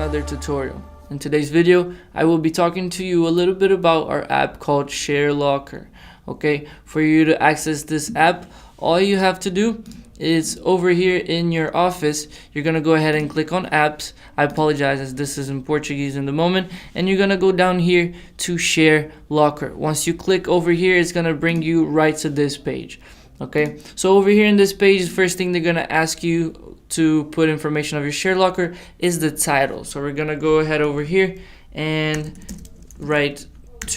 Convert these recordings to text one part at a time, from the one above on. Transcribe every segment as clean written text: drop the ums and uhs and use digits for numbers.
another tutorial. In today's video, I will be talking to you a little bit about our app called ShareLocker. Okay, for you to access this app, all you have to do is over here in your office, you're gonna go ahead and click on apps. I apologize as this is in Portuguese in the moment, and you're gonna go down here to ShareLocker. Once you click over here, it's gonna bring you right to this page. Okay, so over here in this page, the first thing they're gonna ask you to put information of your ShareLocker is the title. So we're gonna go ahead over here and write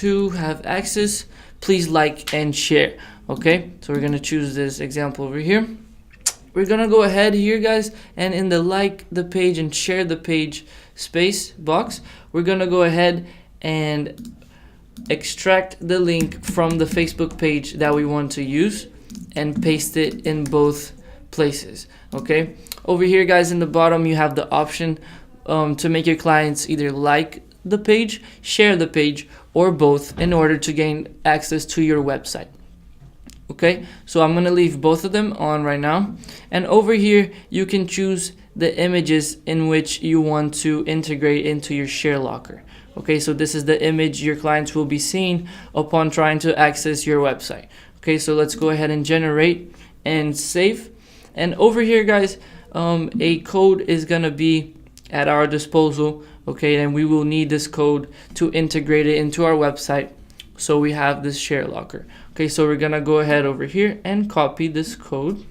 to have access, please like and share. Okay, so we're gonna choose this example over here. We're gonna go ahead here, guys, and in the like the page and share the page space box, we're gonna go ahead and extract the link from the Facebook page that we want to use and paste it in both places. Okay, over here, guys, in the bottom you have the option to make your clients either like the page, share the page, or both in order to gain access to your website. Okay, so I'm gonna leave both of them on right now, and over here you can choose the images in which you want to integrate into your ShareLocker. Okay, so this is the image your clients will be seeing upon trying to access your website. Okay, so let's go ahead and generate and save. And over here, guys, a code is gonna be at our disposal. Okay, and we will need this code to integrate it into our website, so we have this ShareLocker. Okay, so we're gonna go ahead over here and copy this code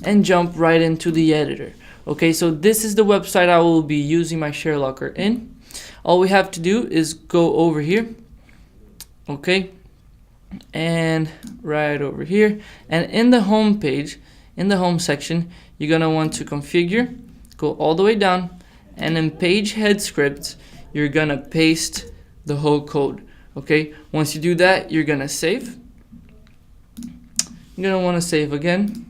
and jump right into the editor. Okay, so this is the website I will be using my ShareLocker in. All we have to do is go over here, okay, and right over here, and in the home page, in the home section, you're gonna want to configure, go all the way down, and in page head scripts, you're gonna paste the whole code. Okay, once you do that, you're gonna save. You're gonna want to save again,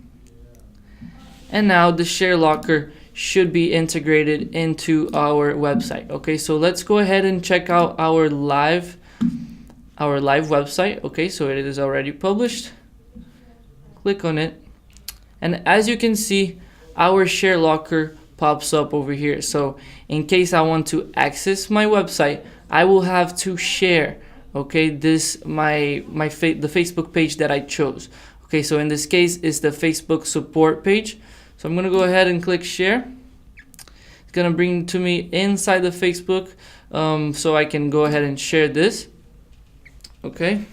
and now the ShareLocker should be integrated into our website. Okay, so let's go ahead and check out our live website. Okay, so it is already published. Click on it, and as you can see, our ShareLocker pops up over here. So in case I want to access my website, I will have to share, okay, this the Facebook page that I chose. Okay, so in this case it's the Facebook support page. So I'm gonna go ahead and click share. It's gonna bring to me inside the Facebook, so I can go ahead and share this. Okay,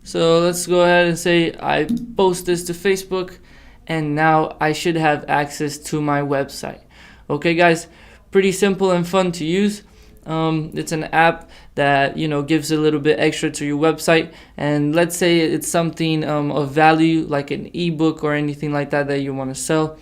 so let's go ahead and say I post this to Facebook, and now I should have access to my website. Okay, guys, pretty simple and fun to use. It's an app that, you know, gives a little bit extra to your website, and let's say it's something of value like an ebook or anything like that that you want to sell,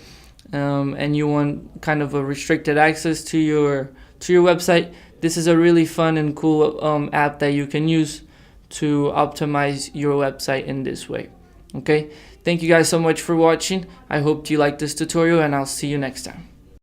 and you want kind of a restricted access to your website. This is a really fun and cool app that you can use to optimize your website in this way. Okay, thank you guys so much for watching. I hope you liked this tutorial, and I'll see you next time.